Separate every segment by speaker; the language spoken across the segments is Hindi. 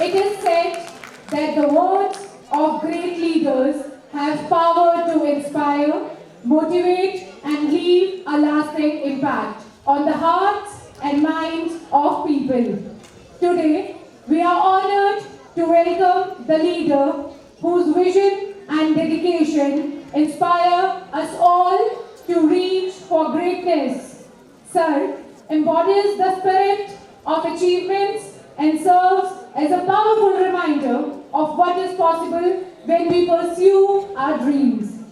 Speaker 1: It is said that the words of great leaders have power to inspire, motivate, and leave a lasting impact on the hearts and minds of people. Today, we are honored to welcome the leader whose vision and dedication inspire us all to reach for greatness. Sir embodies the spirit of achievements and serves as a powerful reminder of what is possible when we pursue our dreams.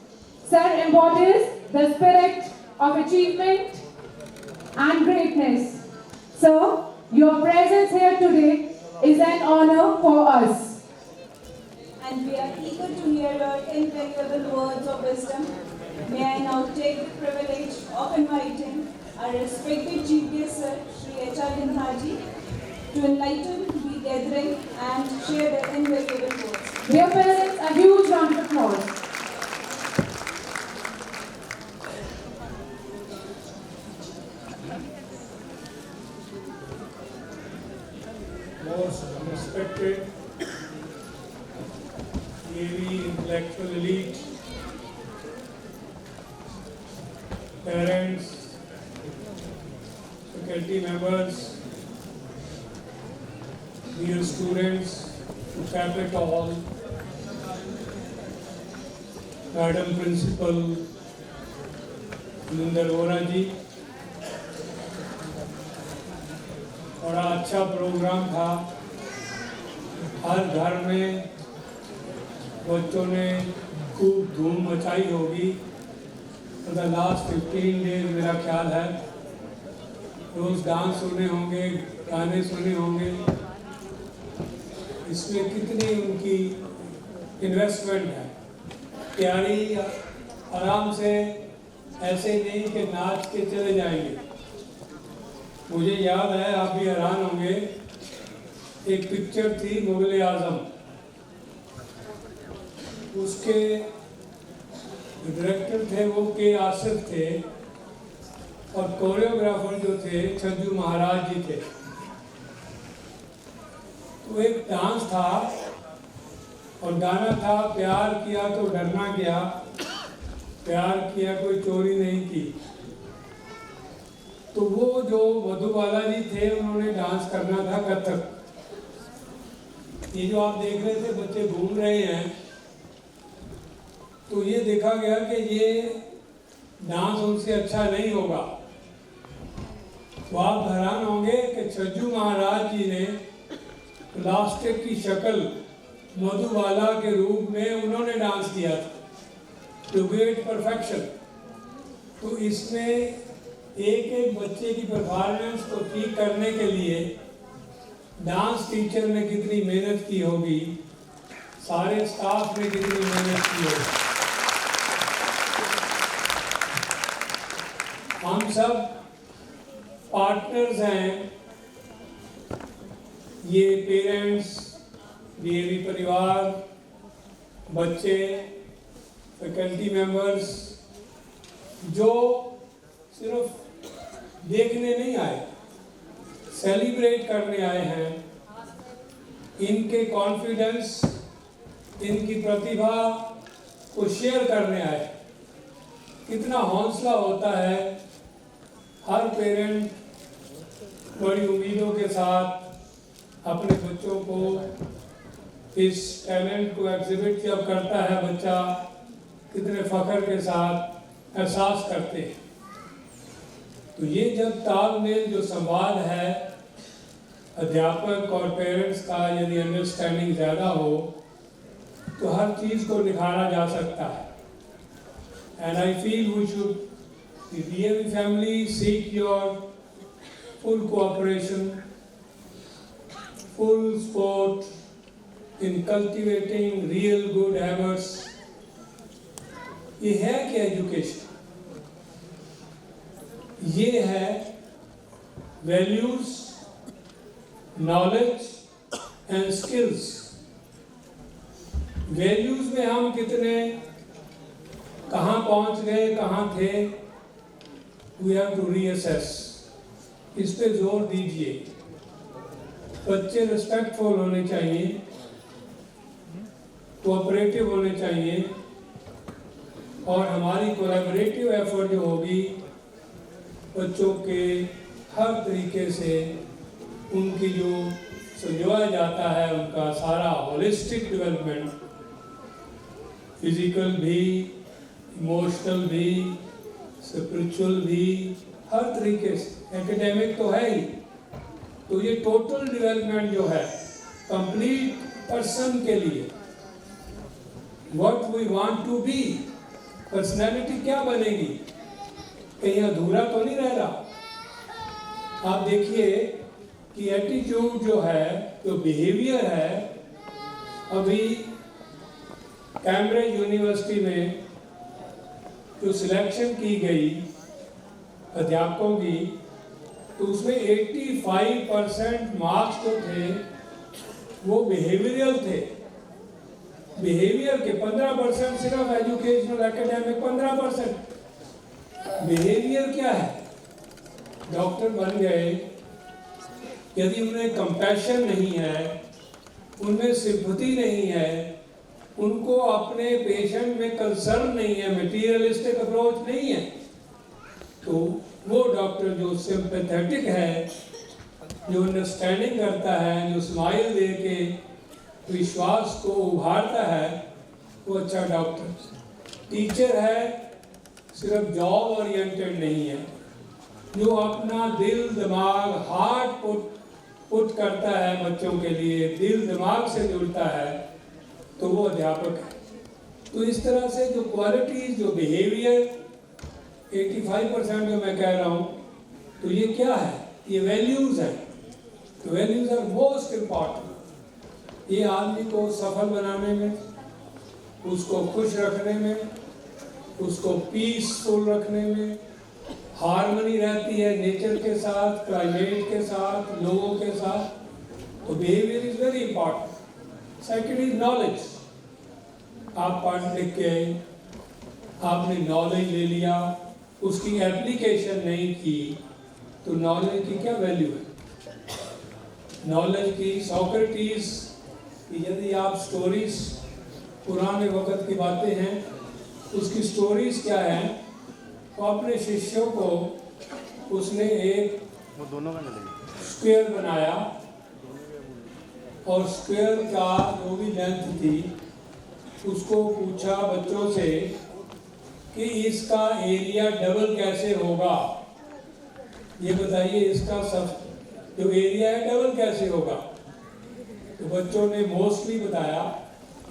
Speaker 1: Sir embodies the spirit of achievement and greatness. Sir, your presence here today is an honor for us.
Speaker 2: And we are eager to hear your invaluable words of wisdom. May I now take the privilege of inviting our respected Chief Guest Sir, Shri H.R. Gandharji, to enlighten the gathering and share their invaluable words.
Speaker 1: Dear parents, a huge round of applause.
Speaker 3: Most respected Navy intellectual elite, parents, faculty members, dear students, Chaplet Hall, Madam Principal Ninder Vora जी, बड़ा अच्छा प्रोग्राम था। हर घर में बच्चों ने खूब धूम मचाई होगी। फॉर द लास्ट 15 डेज मेरा ख्याल है रोज डांस सुने होंगे, गाने सुने होंगे। इसमें कितनी उनकी इन्वेस्टमेंट है। तैयारी आराम से ऐसे नहीं कि नाच के चले जाएंगे। मुझे याद है, आप भी हैरान होंगे, एक पिक्चर थी मुगल आजम, उसके डायरेक्टर थे वो के आसिफ थे और कोरियोग्राफर जो थे छज्जू महाराज जी थे। तो एक डांस था और गाना था प्यार किया तो डरना क्या, प्यार किया कोई चोरी नहीं की। तो वो जो मधुबाला जी थे उन्होंने डांस करना था कथक। ये जो आप देख रहे थे बच्चे घूम रहे हैं, तो ये देखा गया कि ये डांस उनसे अच्छा नहीं होगा। तो आप हैरान होंगे कि छज्जू महाराज जी ने प्लास्टिक की शक्ल मधुबाला के रूप में उन्होंने डांस किया था टू गेट परफेक्शन। तो इसमें एक एक बच्चे की परफॉर्मेंस को ठीक करने के लिए डांस टीचर ने कितनी मेहनत की होगी, सारे स्टाफ ने कितनी मेहनत की होगी। हम सब पार्टनर्स हैं, ये पेरेंट्स, डीएवी परिवार, बच्चे, फैकल्टी मेंबर्स, जो सिर्फ देखने नहीं आए, सेलिब्रेट करने आए हैं। इनके कॉन्फिडेंस, इनकी प्रतिभा को शेयर करने आए। कितना हौसला होता है, हर पेरेंट बड़ी उम्मीदों के साथ अपने बच्चों को इस टैलेंट को एग्जिबिट जब करता है बच्चा, कितने फख्र के साथ एहसास करते हैं। तो ये जब तालमेल जो संवाद है अध्यापक और पेरेंट्स का, यदि अंडरस्टैंडिंग ज़्यादा हो तो हर चीज़ को निखारा जा सकता है। And I feel we should the DAV family seek your full cooperation, full support in cultivating real good habits. ये है क्या एजुकेशन? ये है values, knowledge and skills. Values में हम कितने कहाँ पहुँच गए, कहाँ थे, वी हैव टू रीअसेस। इस पे जोर दीजिए। बच्चे रिस्पेक्टफुल होने चाहिए, कोऑपरेटिव होने चाहिए, और हमारी कोलैबोरेटिव एफर्ट जो होगी बच्चों के हर तरीके से उनकी जो समझाया जाता है उनका सारा होलिस्टिक डेवलपमेंट, फिजिकल भी, इमोशनल भी, स्पिरिचुअल भी, हर तरीके से, एकेडमिक तो है ही, तो ये टोटल डेवलपमेंट जो है कंप्लीट पर्सन के लिए, what we want to be, personality क्या बनेगी, कहीं अधूरा तो नहीं रह रहा। आप देखिए कि एटीट्यूड जो है, जो बिहेवियर है, अभी कैम्ब्रिज यूनिवर्सिटी में जो सिलेक्शन की गई अध्यापकों की, तो उसमें 85% मार्क्स जो थे वो बिहेवियरल थे। बिहेवियर के 15% सिर्फ एजुकेशनल एकेडमिक 15%। बिहेवियर क्या है? डॉक्टर बन गए, यदि उन्हें कंपैशन नहीं है, उनमें सिंपैथी नहीं है, उनको अपने पेशेंट में कंसर्न नहीं है, मटीरियलिस्टिक अप्रोच नहीं है, तो वो डॉक्टर जो सिंपैथेटिक है, जो अंडरस्टैंडिंग करता है, जो स्माइल दे के विश्वास को उभारता है, वो अच्छा डॉक्टर। टीचर है सिर्फ जॉब ओरिएंटेड नहीं है, जो अपना दिल दिमाग हार्ट पुट करता है बच्चों के लिए, दिल दिमाग से जुड़ता है, तो वो अध्यापक है। तो इस तरह से जो क्वालिटीज, जो बिहेवियर 85% जो मैं कह रहा हूँ, तो ये क्या है? ये वैल्यूज है। तो वैल्यूज आर मोस्ट इम्पॉर्टेंट। ये आदमी को सफल बनाने में, उसको खुश रखने में, उसको पीसफुल रखने में, हार्मनी रहती है नेचर के साथ, क्लाइमेट के साथ, लोगों के साथ। तो behaviour is very important. Second is knowledge. आप पढ़ लिख के आपने नॉलेज ले लिया, उसकी एप्लीकेशन नहीं की, तो नॉलेज की क्या वैल्यू है? नॉलेज की सोक्रेटिस की यदि आप स्टोरीज, पुराने वक्त की बातें हैं, उसकी स्टोरीज क्या है, तो अपने शिष्यों को उसने एक स्क्वायर बनाया, और स्क्वायर का जो भी लेंथ थी उसको पूछा बच्चों से कि इसका एरिया डबल कैसे होगा, ये बताइए, इसका सब जो एरिया है डबल कैसे होगा। तो बच्चों ने मोस्टली बताया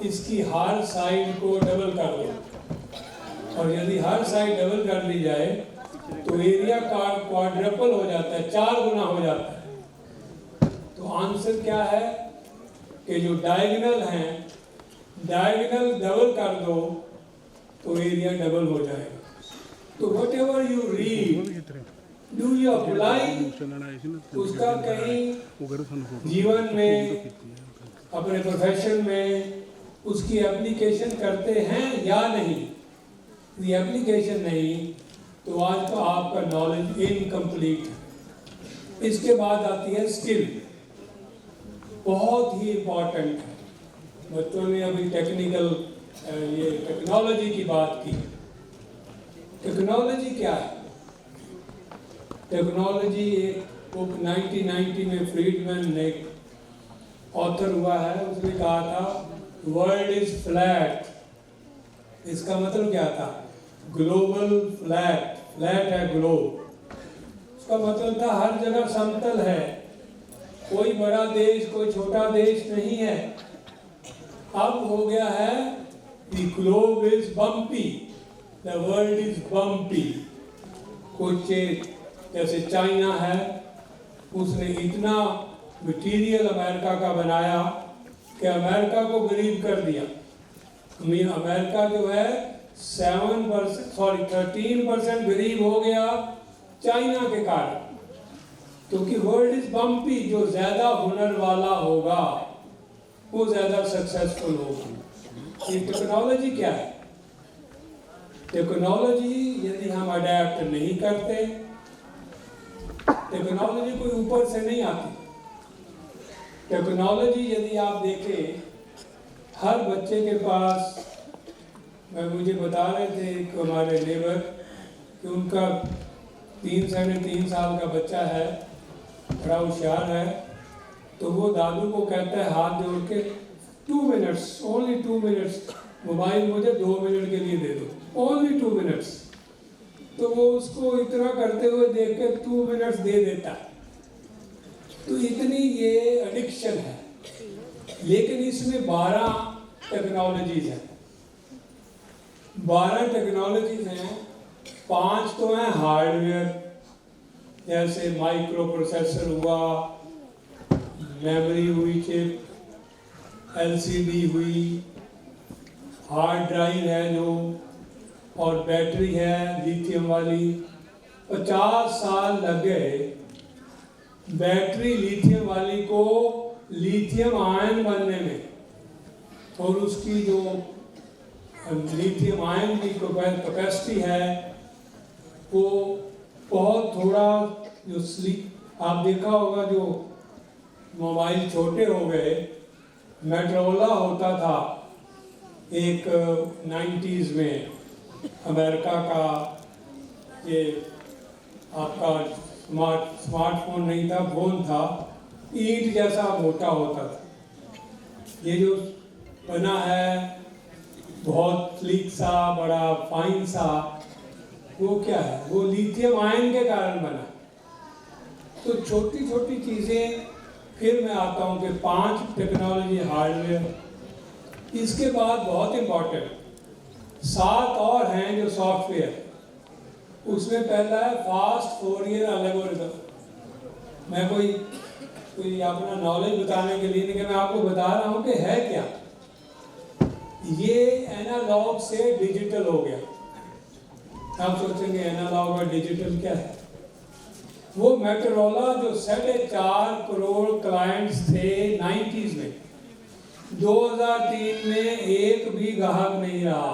Speaker 3: इसकी हर साइड को डबल कर दो, और यदि हर साइड डबल कर ली जाए तो एरिया का क्वाड्रपल हो जाता है, 4 गुना हो जाता है। तो आंसर क्या है कि जो डायगोनल हैं, डायगोनल डबल कर दो तो एरिया डबल हो जाएगा। तो what ever you read, do you apply, उसका कहीं जीवन में, अपने प्रोफेशन में उसकी एप्लीकेशन करते हैं या नहीं? यदि एप्लीकेशन नहीं, तो आज का आपका नॉलेज इनकम्प्लीट है। इसके बाद आती है स्किल, बहुत ही इम्पॉर्टेंट है। बच्चों ने अभी ये टेक्नोलॉजी की बात की। टेक्नोलॉजी क्या है? टेक्नोलॉजी एक बुक 1990 में फ्रीडमैन ने ऑथर हुआ है, उसने कहा था वर्ल्ड इज फ्लैट। इसका मतलब क्या था? ग्लोबल फ्लैट, फ्लैट है ग्लोब। उसका मतलब था हर जगह समतल है, कोई बड़ा देश कोई छोटा देश नहीं है। अब हो गया है the globe is bumpy, the world is bumpy। कुछ जैसे चाइना है, उसने इतना मटीरियल अमेरिका का बनाया कि अमेरिका को गरीब कर दिया। अमेरिका जो है 13% गरीब हो गया चाइना के कारण, क्योंकि वर्ल्ड इज बम्पी। जो ज्यादा हुनर वाला होगा वो ज्यादा सक्सेसफुल होगा। ये टेक्नोलॉजी क्या है? टेक्नोलॉजी यदि हम अडेप्ट नहीं करते, टेक्नोलॉजी कोई ऊपर से नहीं आती। टेक्नोलॉजी यदि आप देखें, हर बच्चे के पास, मुझे बता रहे थे एक हमारे नेबर कि उनका 3-3.5 साल का बच्चा है, बड़ा होशियार है, तो वो दादू को कहता है हाथ जोड़ के 2 मिनट्स, ओनली 2 मिनट्स, मोबाइल मुझे 2 मिनट के लिए दे दो, ओनली 2 मिनट्स। तो वो उसको इतना करते हुए देख के 2 मिनट्स दे देता है। तो इतनी ये एडिक्शन है। लेकिन इसमें 12 टेक्नोलॉजीज हैं, 12 टेक्नोलॉजीज हैं। 5 तो हैं हार्डवेयर, जैसे माइक्रो प्रोसेसर हुआ, मेमोरी हुई चिप, LCD हुई, हार्ड ड्राइव है जो, और बैटरी है लिथियम वाली। 50 साल लग गए बैटरी लिथियम वाली को लिथियम आयन बनने में, और उसकी जो लिथियम आयन की कैपेसिटी है वो बहुत थोड़ा, जो आप देखा होगा जो मोबाइल छोटे हो गए, मोटोरोला होता था एक 90s में, अमेरिका का, ये आपका स्मार्टफोन नहीं था, फोन था, ईंट जैसा मोटा होता था। ये जो बना है बहुत स्लीक सा, बड़ा फाइन सा, वो क्या है? वो लिथियम आयन के कारण बना। तो छोटी छोटी चीज़ें, फिर मैं आता हूँ कि 5 टेक्नोलॉजी हार्डवेयर। इसके बाद बहुत इम्पॉर्टेंट 7 और हैं जो सॉफ्टवेयर। उसमें पहला है फास्ट फोरियर एल्गोरिथम। मैं कोई अपना नॉलेज बताने के लिए नहीं, कि मैं आपको बता रहा हूँ कि है क्या। ये एनालॉग से डिजिटल हो गया। आप सोचेंगे एनालॉग और डिजिटल क्या है? वो मोटोरोला जो 4.5 करोड़ क्लाइंट्स थे 90s में, 2003 में एक भी ग्राहक नहीं रहा,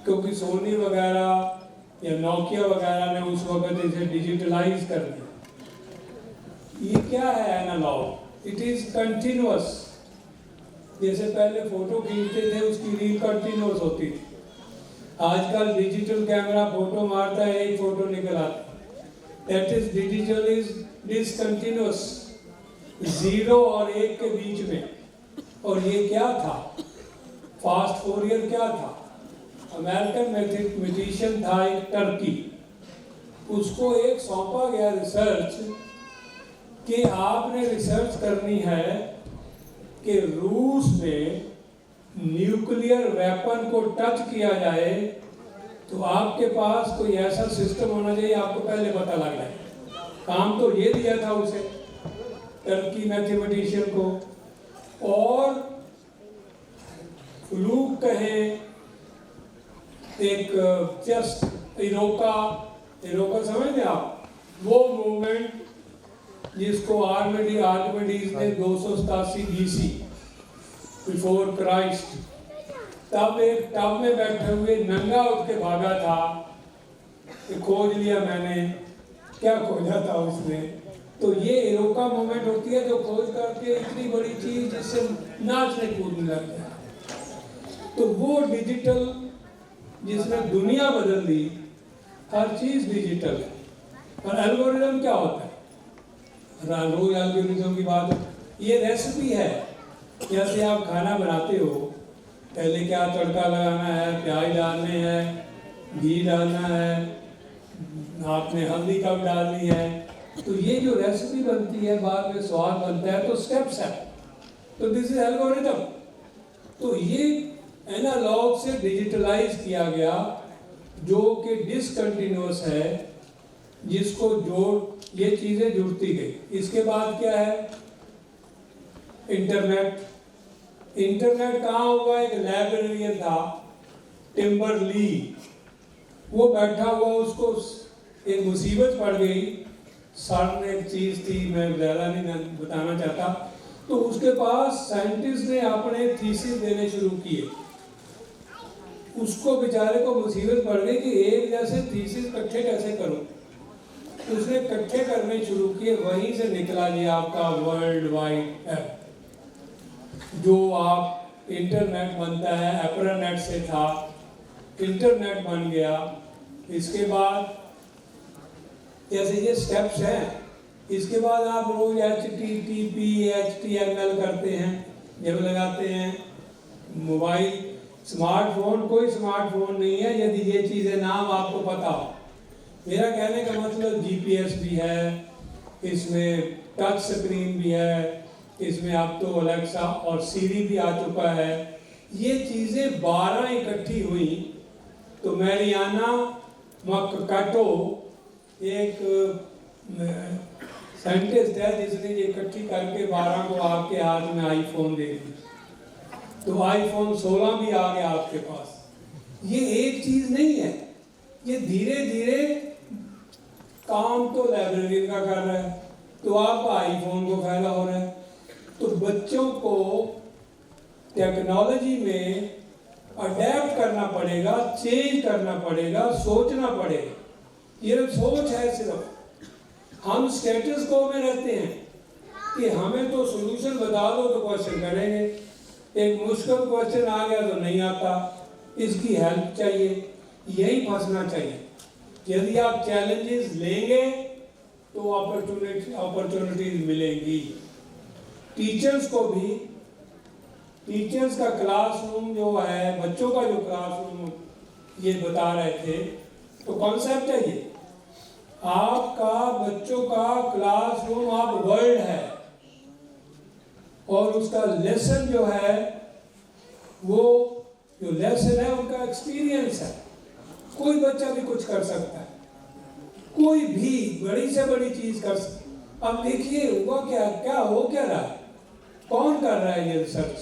Speaker 3: क्योंकि सोनी वगैरह या नोकिया वगैरह ने उस वक्त इसे डिजिटलाइज कर दिया। ये क्या है एनालॉग? It is continuous. जैसे पहले फोटो खींचते थे, उसकी रील कंटिन्यूअस होती थी। आजकल डिजिटल कैमरा फोटो मारता है, एक फोटो निकल आता है। That is digital is discontinuous, 0 और 1 के बीच में। और ये क्या था? फास्ट फोरियर क्या था? अमेरिकन मैथमेटिशियन था एक टर्की, उसको एक सौंपा गया रिसर्च कि आपने रिसर्च करनी है कि रूस में न्यूक्लियर वेपन को टच किया जाए तो आपके पास कोई ऐसा सिस्टम होना चाहिए, आपको पहले पता लग जाए। काम तो ये दिया था उसे, टर्की मैथमेटिशियन को। और फ्लूक कहें, एक जस्ट इरोका समझते आप? वो मूवमेंट जिसको आर्किमिडीज ने 287 BC बिफोर क्राइस्ट, तब एक टब में बैठे हुए नंगा उठ के भागा था कि खोज लिया मैंने। क्या खोजा था उसने? तो ये इरोका मूवमेंट होती है जो खोज करके इतनी बड़ी चीज जिससे नाचने कूदने लग गया। तो वो डिजिटल जिसने दुनिया बदल दी, हर चीज डिजिटल है। और एल्गोरिथम क्या होता है? रोज एल्गोरिथम की बात, ये रेसिपी है। जैसे आप खाना बनाते हो, पहले क्या तड़का लगाना है, प्याज डालने हैं, घी डालना है, आपने हल्दी कब डालनी है। तो ये जो रेसिपी बनती है, बाद में स्वाद बनता है, तो स्टेप्स है। तो दिस इज एल्गोरिथम। तो ये एनालॉग से डिजिटलाइज किया गया, जो कि डिसकंटिन्यूअस है, जिसको जोड़ ये चीजें जुड़ती गई। इसके बाद क्या है? इंटरनेट। इंटरनेट कहाँ हुआ? एक लाइब्रेरियन था टिम्बरली, वो बैठा हुआ, उसको एक मुसीबत पड़ गई। सर ने एक चीज थी, मैं ज़्यादा नहीं बताना चाहता। तो उसके पास साइंटिस्ट ने अपने थीसिस देने शुरू किए। उसको बेचारे को मुसीबत पड़ गई कि एक जैसे थीसिस इकट्ठे कैसे करूं। तो उसने इकट्ठे करने शुरू किए, वहीं से निकला ये आपका वर्ल्ड वाइड वेब। जो आप इंटरनेट बनता है, एप्रानेट से था, इंटरनेट बन गया। इसके बाद जैसे ये स्टेप्स हैं, इसके बाद आप रोज HTTP HTML करते हैं, जब लगाते हैं। मोबाइल स्मार्टफोन, कोई स्मार्टफोन नहीं है यदि ये चीज़ें नाम आपको पता हो। मेरा कहने का मतलब GPS भी है, इसमें टच स्क्रीन भी है, इसमें अब तो अलेक्सा और सीरी भी आ चुका है। ये चीज़ें 12 इकट्ठी हुई तो मैरियाना मक्काटो एक साइंटिस्ट है जिसने ये इकट्ठी करके 12 को आपके हाथ में आईफोन दे दिया। तो आईफोन 16 भी आ गया आपके पास। ये एक चीज़ नहीं है, ये धीरे धीरे काम तो लाइब्रेरी का कर रहा है, तो आपका आईफोन को फायदा हो रहा है। तो बच्चों को टेक्नोलॉजी में अडेप्ट करना पड़ेगा, चेंज करना पड़ेगा, सोचना पड़ेगा। ये सोच है सिर्फ, हम स्टेटस को में रहते हैं कि हमें तो सॉल्यूशन बता दो तो क्वेश्चन करेंगे, एक मुश्किल क्वेश्चन आ गया तो नहीं आता, इसकी हेल्प चाहिए, यही फंसना चाहिए। यदि आप चैलेंजेस लेंगे तो अपॉर्चुनिटीज मिलेंगी। टीचर्स को भी, टीचर्स का क्लासरूम जो है, बच्चों का जो क्लासरूम ये बता रहे थे, तो कॉन्सेप्ट है ये, आपका बच्चों का क्लासरूम आप वर्ल्ड है, और उसका लेसन जो है वो जो लेसन है उनका एक्सपीरियंस है। कोई बच्चा भी कुछ कर सकता है, कोई भी बड़ी से बड़ी चीज कर सकता। अब देखिए हुआ क्या, क्या हो क्या रहा है, कौन कर रहा है ये रिसर्च?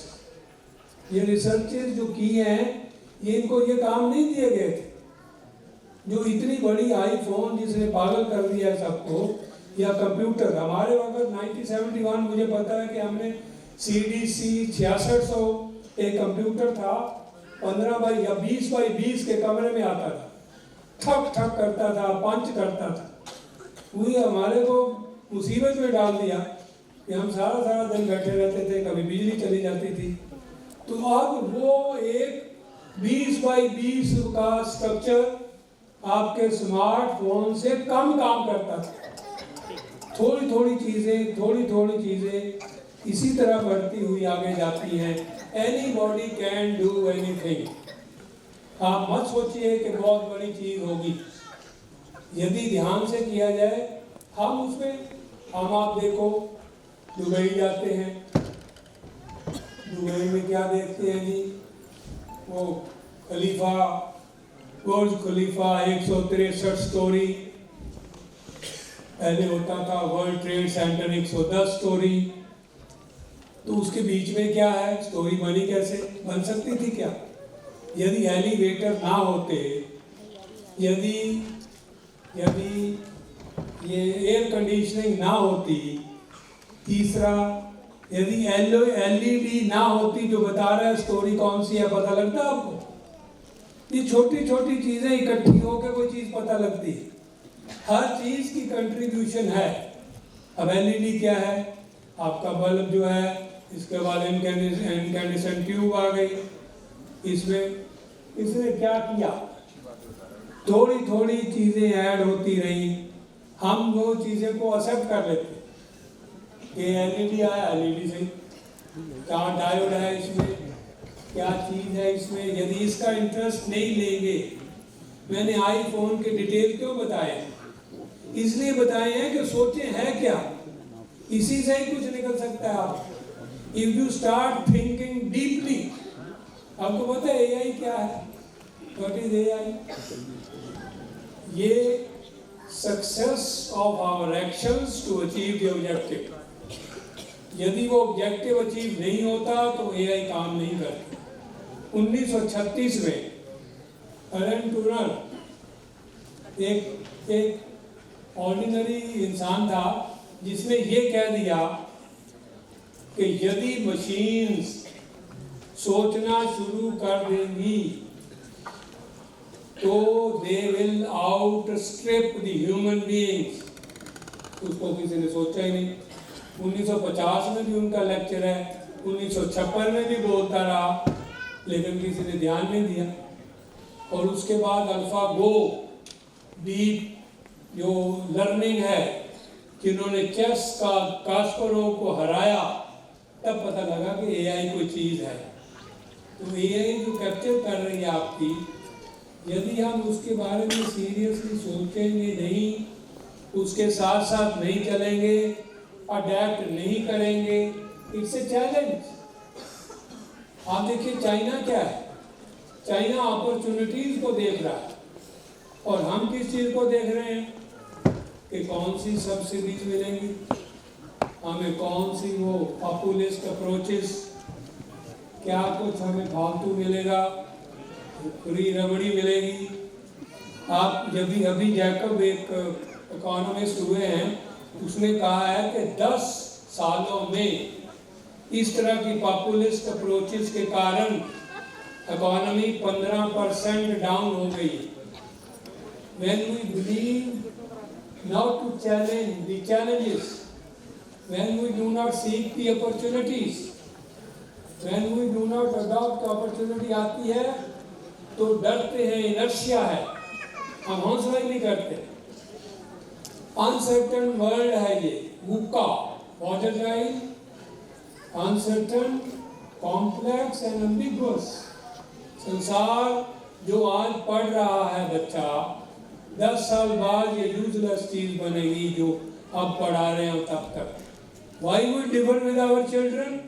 Speaker 3: ये रिसर्चेस जो की हैं, ये इनको ये काम नहीं दिए गए थे। जो इतनी बड़ी आईफोन जिसने पागल कर दिया सबको, या कंप्यूटर, हमारे वक्त 1971 मुझे पता है कि हमने CDC 6600 एक कंप्यूटर था, 15 बाई या 20 बाई 20 के कमरे में आता था, ठक ठक करता था, पंच करता था। वही हमारे को मुसीबत में डाल दिया कि हम सारा सारा दिन बैठे रहते थे, कभी बिजली चली जाती थी। तो अब वो एक 20 बाई 20 का स्ट्रक्चर आपके स्मार्टफोन से कम काम करता था। थोड़ी थोड़ी चीज़ें इसी तरह बढ़ती हुई आगे जाती हैं। Anybody can do anything. आप मत सोचिए कि बहुत बड़ी चीज़ होगी, यदि ध्यान से किया जाए। हम उसमें आप देखो दुबई जाते हैं, दुबई में क्या देखते हैं जी, वो खलीफा, बुर्ज खलीफा 163 स्टोरी, पहले होता था वर्ल्ड ट्रेड सेंटर 110 स्टोरी। तो उसके बीच में क्या है, स्टोरी बनी कैसे, बन सकती थी क्या? यदि एलिवेटर ना होते, यदि ये एयर कंडीशनिंग ना होती, तीसरा यदि LED ना होती जो बता रहा है स्टोरी कौन सी है, पता लगता आपको? ये छोटी छोटी चीजें इकट्ठी होकर कोई चीज पता लगती है। हर चीज की कंट्रीब्यूशन है। अब LED क्या है, आपका बल्ब जो है, इसके बाद इनकैंडेसेंट ट्यूब आ गई, इसने क्या किया, थोड़ी थोड़ी चीजें ऐड होती रही, हम वो चीजें को एक्सेप्ट कर लेते कि LED आया, LED से क्या डायोड है इसमें, क्या चीज है इसमें। यदि इसका इंटरेस्ट नहीं लेंगे, मैंने आईफोन के डिटेल क्यों बताए, इसलिए बताए हैं कि सोचे है क्या, इसी से ही कुछ निकल सकता है। आप if you start thinking deeply, आपको पता है AI क्या है, व्हाट इज AI? ये success of our actions to achieve the objective. यदि वो ऑब्जेक्टिव अचीव नहीं होता तो AI काम नहीं करती। 1936 में एलन ट्यूरिंग एक ऑर्डिनरी इंसान था जिसने ये कह दिया कि यदि मशीन्स सोचना शुरू कर देंगी तो they will outstrip the human beings उसको किसी ने सोचा ही नहीं। 1950 में भी उनका लेक्चर है, 1956 में भी बोलता रहा, लेकिन किसी ने ध्यान नहीं दिया। और उसके बाद अल्फा गो डीप जो लर्निंग है, जिन्होंने चेस का कास्परोव को हराया, तब पता लगा कि एआई कोई चीज़ है। तो एआई जो कैप्चर कर रही है आपकी, यदि हम उसके बारे में सीरियसली सोचेंगे नहीं, उसके साथ साथ नहीं चलेंगे, अडैप्ट नहीं करेंगे, इट्स ए चैलेंज। आप देखिए चाइना क्या है, चाइना अपॉर्चुनिटीज को देख रहा है, और हम किस चीज़ को देख रहे हैं कि कौन सी सब्सिडीज मिलेंगी हमें, कौन सी वो पॉपुलिस्ट अप्रोचेस, क्या कुछ हमें फालतू मिलेगा, पूरी रबड़ी मिलेगी। आप जब भी अभी जैकब एक इकोनॉमिस्ट हुए हैं, उसने कहा है कि 10 सालों में इस तरह की पॉपुलिस्ट अप्रोचेस के कारण इकोनॉमी 15% डाउन हो गई। When we believe not to challenge the challenges, when we do not seek the opportunities, when we do not adopt opportunity आती है तो डरते हैं, इनर्शिया है, हम हौसला ही नहीं करते। अनसर्टन वर्ल्ड है ये, वुका वॉटरटाइल, अनसर्टन, कॉम्प्लेक्स एंड एम्बिगुअस। संसार जो आज पढ़ रहा है बच्चा, 10 साल बाद ये यूजलेस चीज बनेगी जो अब पढ़ा रहे हैं तब तक। Why we differ with our children?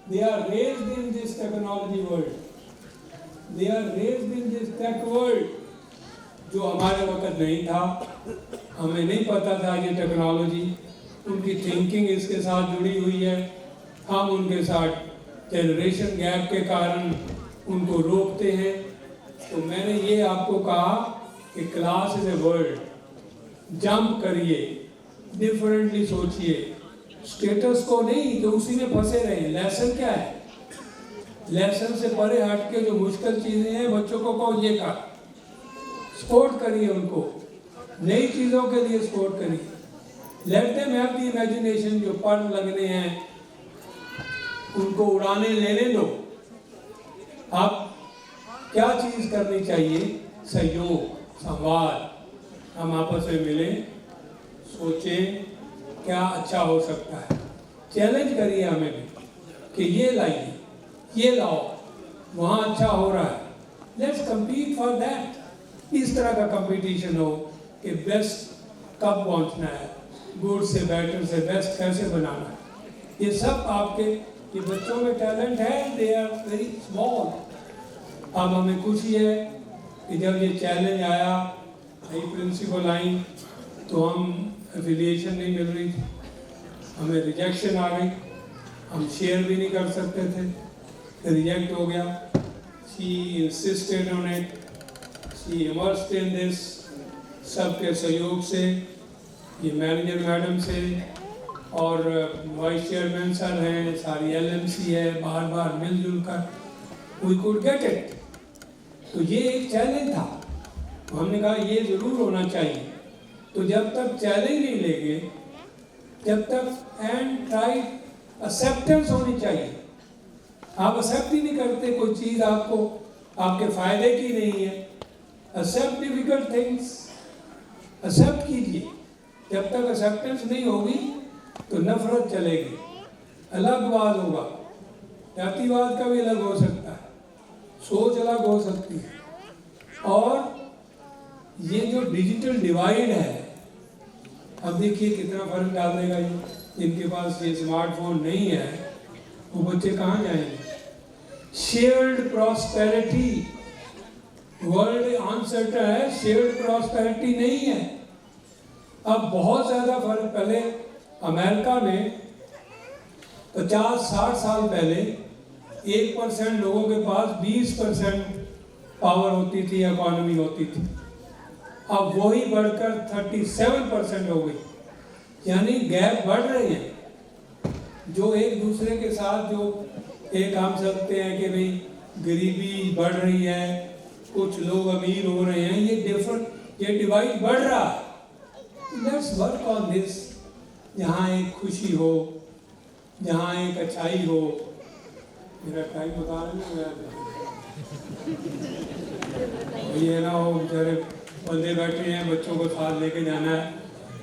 Speaker 3: They are raised in this technology world. They are raised in this tech world, जो हमारे वक्त नहीं था, हमें नहीं पता था ये टेक्नोलॉजी। उनकी थिंकिंग इसके साथ जुड़ी हुई है, हम उनके साथ जनरेशन गैप के कारण उनको रोकते हैं। तो मैंने ये आपको कहा कि class is a world, jump करिए, डिफरेंटली सोचिए, स्टेटस को नहीं तो उसी में फंसे रहे। लेसन क्या है, लेसन से परे हट के जो मुश्किल चीजें हैं बच्चों को कहो ये कर, सपोर्ट करिए उनको, नई चीजों के लिए सपोर्ट करिए। Let them have the imagination, जो पर लगने हैं उनको उड़ाने लेने दो। अब क्या चीज करनी चाहिए, सहयोग, संवाद, हम आपस में मिलें, सोचें क्या अच्छा हो सकता है, चैलेंज करिए हमें भी कि ये लाइए, ये लाओ, वहाँ अच्छा हो रहा है, लेट्स कम्पीट फॉर दैट। इस तरह का कंपटीशन हो कि बेस्ट कब पहुँचना है, गुड से बेटर से बेस्ट कैसे बनाना है। ये सब आपके, ये बच्चों में टैलेंट है, दे आर वेरी स्मॉल। अब हमें खुशी है कि जब ये चैलेंज आया, नई प्रिंसिपल आई, तो हम एफिलिएशन नहीं मिल रही थी, हमें रिजेक्शन आ गई, हम शेयर भी नहीं कर सकते थे, रिजेक्ट हो गया। She insisted on it, she immersed in this, सबके सहयोग से, ये मैनेजर मैडम से और वाइस चेयरमैन सर हैं, सारी एलएमसी है, बार बार मिलजुल कर वी कुड गेट इट। तो ये एक चैलेंज था, तो हमने कहा ये जरूर होना चाहिए। तो जब तक चैलेंज नहीं लेंगे, जब तक एंड राइट एक्सेप्टेंस होनी चाहिए। आप एक्सेप्ट ही नहीं करते कोई चीज़ आपको आपके फायदे की नहीं है। एक्सेप्ट डिफिकल्ट थिंग्स, एक्सेप्ट कीजिए। जब तक एक्सेप्टेंस नहीं होगी तो नफरत चलेगी, अलगवाद होगा, जातिवाद का भी अलग हो सकता है, सोच अलग हो सकती है। और ये जो डिजिटल डिवाइड है, अब देखिए कितना फर्क डाल देगा ये। जिनके पास ये स्मार्टफोन नहीं है वो बच्चे कहाँ जाएंगे। शेयर्ड प्रॉस्पेरिटी, वर्ल्ड अनसर्टेन है, शेयर्ड प्रॉस्पेरिटी नहीं है। अब बहुत ज़्यादा फर्क, पहले अमेरिका में 50-60 साल पहले 1% लोगों के पास 20% पावर होती थी, इकोनॉमी होती थी। अब वही बढ़कर 37% हो गई, यानी गैप बढ़ रही है। जो एक दूसरे के साथ जो एक हम सकते हैं कि भाई गरीबी बढ़ रही है, कुछ लोग अमीर हो रहे हैं, ये डिफरेंट, ये डिवाइड बढ़ रहा है। Let's work on this. जहाँ एक खुशी हो, जहाँ एक अच्छाई हो। मेरा टाइम बता रहे हैं ये ना हो, बेचारे बंदे बैठे हैं, बच्चों को साथ लेके जाना है।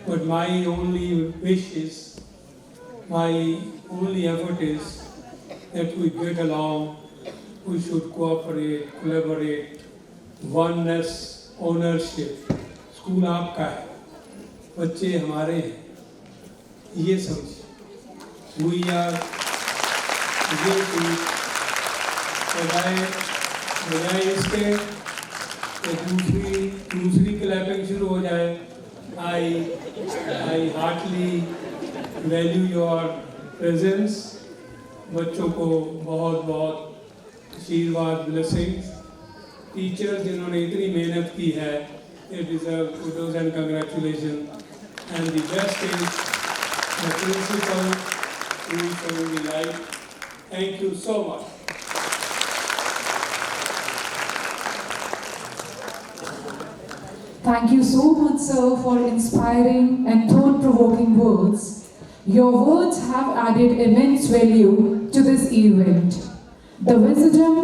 Speaker 3: But my only wish is, my only effort is that we get along, we should cooperate, collaborate, oneness, ownership. School आपका है, बच्चे हमारे हैं, ये समझिए। We are ये चीज बजाय इसके दूसरी क्लैपिंग शुरू हो जाए। I heartily value your presence। बच्चों को बहुत बहुत आशीर्वाद, ब्लेसिंग्स। टीचर्स जिन्होंने इतनी मेहनत की है, they deserve kudos and congratulations। And the best is the principal who is showing the light। Thank you so much।
Speaker 1: Thank you so much, sir, for inspiring and thought-provoking words. Your words have added immense value to this event. The wisdom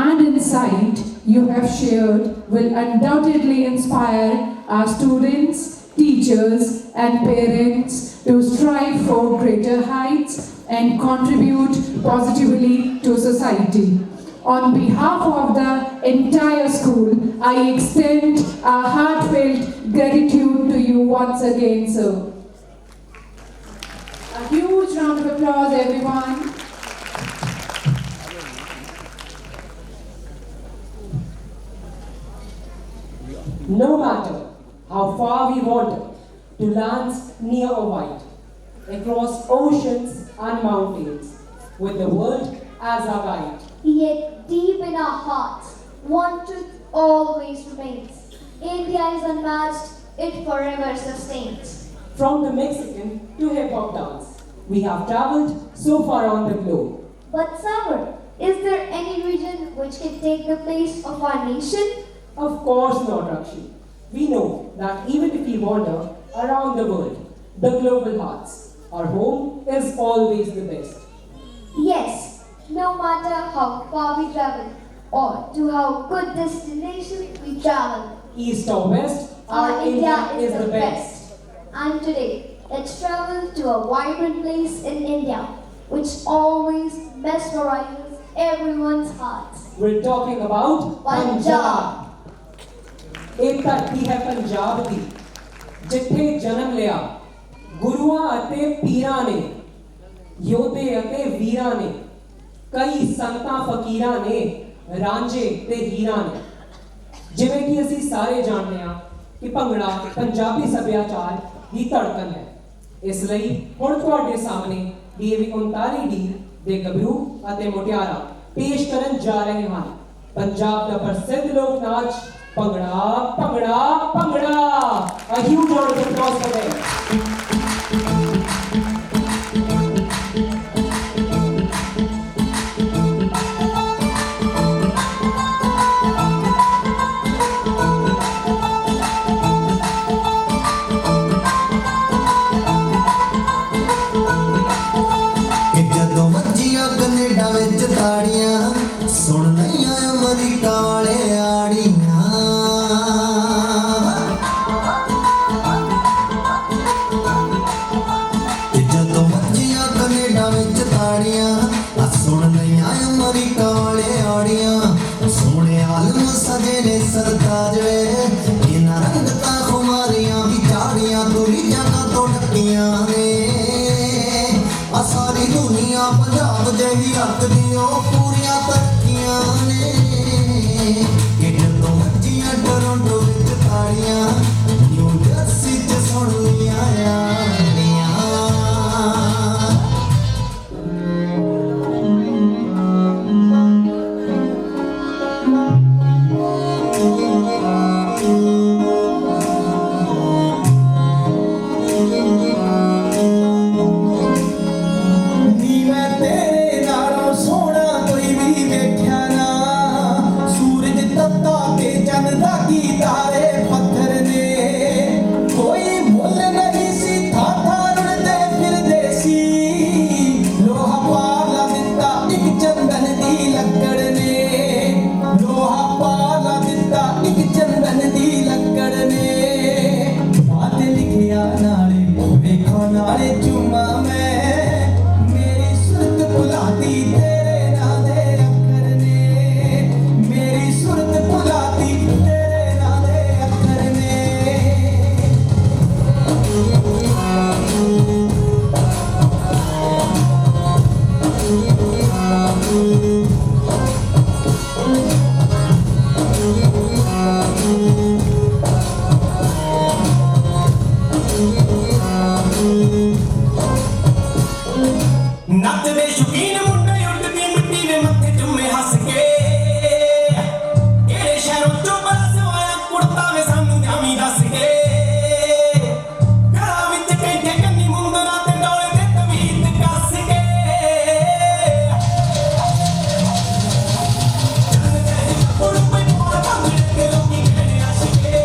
Speaker 1: and insight you have shared will undoubtedly inspire our students, teachers, and parents to strive for greater heights and contribute positively to society. On behalf of the entire school, I extend our heartfelt gratitude to you once again, sir. A huge round of applause, everyone.
Speaker 4: No matter how far we wander, to lands near or wide, across oceans and mountains, with the world as our guide.
Speaker 5: Yet deep in our hearts, one truth always remains. India is unmatched, it forever sustains.
Speaker 4: From the Mexican to hip-hop dance, we have traveled so far on the globe.
Speaker 5: But Sagar, is there any region which can take the place of our nation?
Speaker 4: Of course not, Rakshi. We know that even if we wander around the world, the global hearts, our home is always the best.
Speaker 5: Yes, no matter how far we travel or to how good destination we travel,
Speaker 4: East or west, our India is the best.
Speaker 5: And today, let's travel to a vibrant place in India, which always mesmerizes everyone's hearts.
Speaker 4: We're talking about Punjab. एक धरती है पंजाब दी, जिथे जन्म लिया गुरुआं अते पीरां ने, योधे अते वीरां ने, कई संतां फकीरां ने, रांझे ते हीरां ने। जिवें कि ਅਸੀਂ ਸਾਰੇ ਜਾਣਦੇ ਹਾਂ कि ਭੰਗੜਾ ਪੰਜਾਬੀ ਸੱਭਿਆਚਾਰ ਦੀ ਧੜਕਣ ਹੈ। ਇਸ ਲਈ ਹੁਣ ਤੁਹਾਡੇ ਸਾਹਮਣੇ DAV 39D ਦੇ ਗੱਭਰੂ ਅਤੇ ਮੁਟਿਆਰਾਂ ਪੇਸ਼ ਕਰਨ ਜਾ ਰਹੇ ਹਨ ਪੰਜਾਬ ਦਾ ਪ੍ਰਸਿੱਧ ਲੋਕ ਨਾਚ bhangra bhangra bhangra. A huge round of applause for them।
Speaker 6: सुन नहीं अमरीका वाले आड़ियां जदों मर्जियां कनेडा विच ताड़ियां सुन नहीं अमरीका वाले आड़ियां सोने आलम सजे ने सरताज वे इन्हां रंगतां खुमारियां भी झाड़ियां दूरी जगह तो ढकियां ने सारी दुनिया पंजाब दे ही हक दियो पूरियां तरक्कियां ने कि जदों मर्जियां टोरंटो विच ताड़ियां न्यू जर्सी च सुन लियां यारियां। तारे पत्थर ने नचदे शौकीन मुंडे उड्डदी मिट्टी दे मत्थे चुम्मे हस के केड़े शहरों चों बरस आया कुड़ता वे सानू जामी दस के गला विच कैठे कन्नी मुंदरा ते डोले ते तवीत कस के उड़ पे मोर भंगड़े के लोकी कहने हस के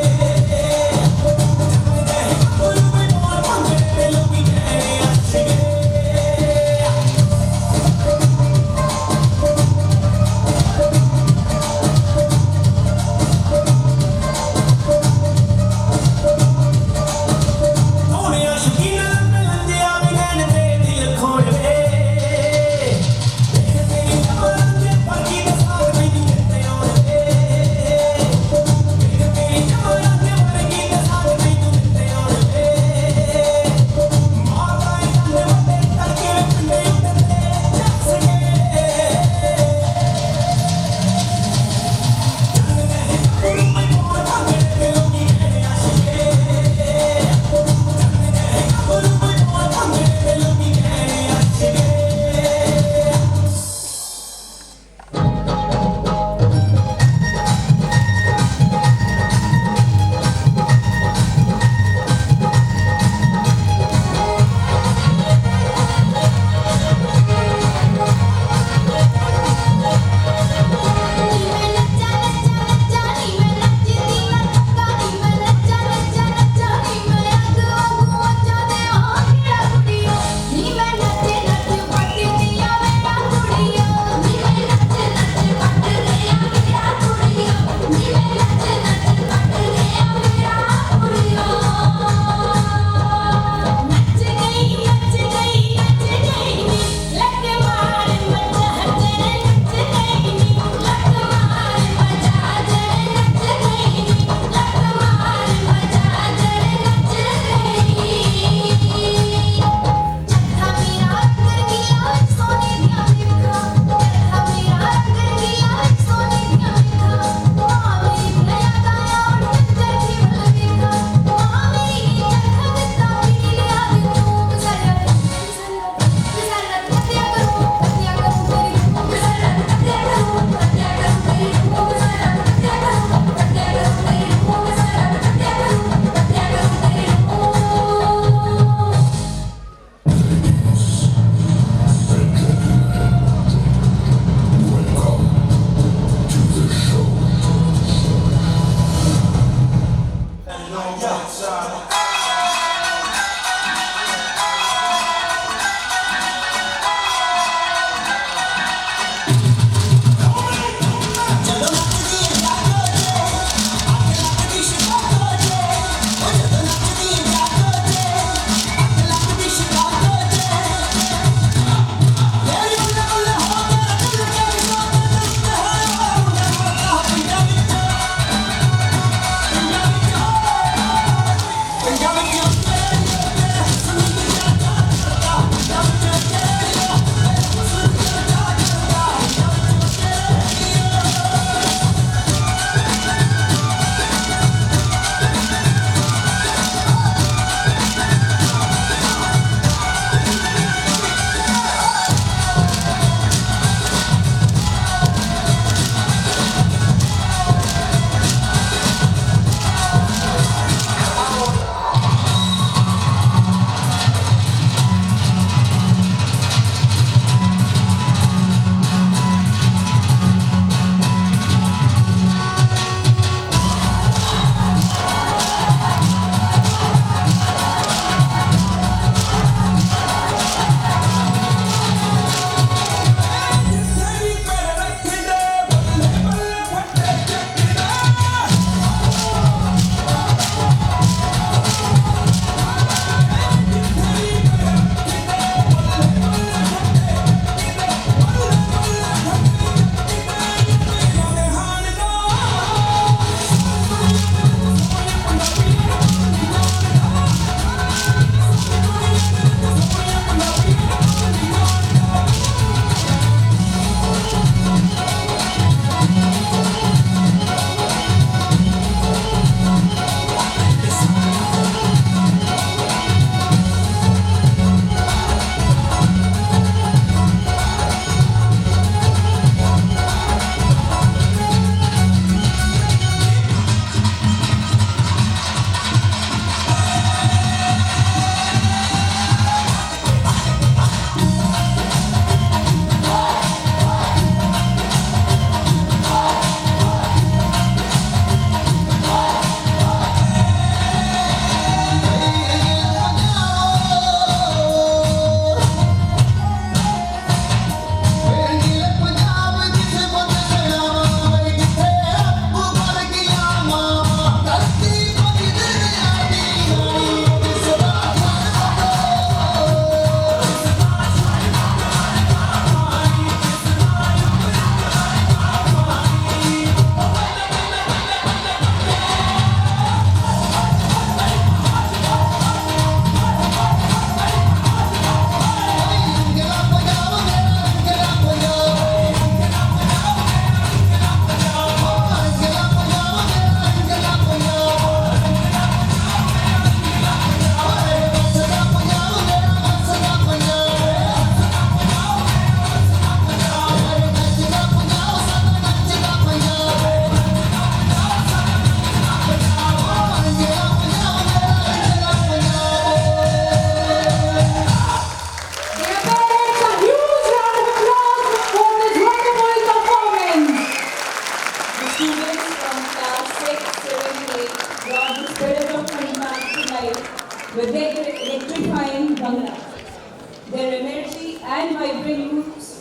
Speaker 6: उड़ पे मोर भंगड़े के लोकी कहने हस के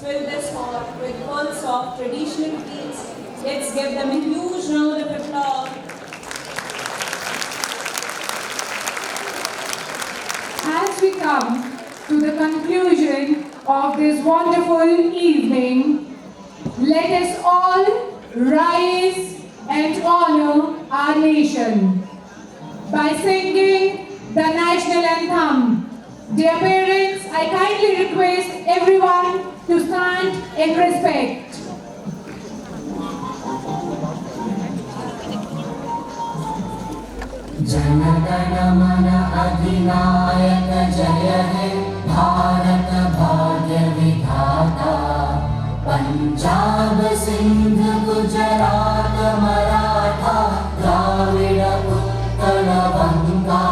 Speaker 2: fill this hall with pearls of traditional beads. Let's give them a huge round of applause.
Speaker 1: As we come to the conclusion of this wonderful evening, let us all rise and honor our nation by singing the national anthem. Dear parents, I kindly request everyone to stand in respect.
Speaker 7: Jana Gana मन अधिनायक जय हे भारत भाग्य विधाता पंजाब सिंध गुजरात मराठा द्राविड़ उत्कल बंगा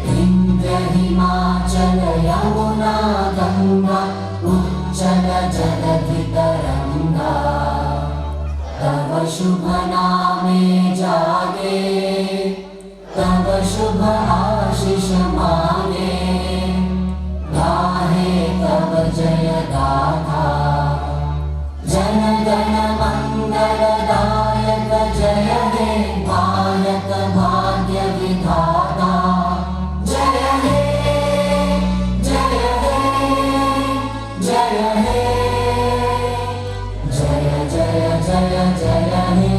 Speaker 7: विंध्य हिमाचल यमुना गंगा उच्चल जलधि तरंगा तव शुभ नामे जागे तव शुभ आशीष मांगे गाहे तव जय गाथा जन गण मंगलदायक जय हे भारत भाग्य विधाता जय हे जय हे जय हे जय जय जय जय हे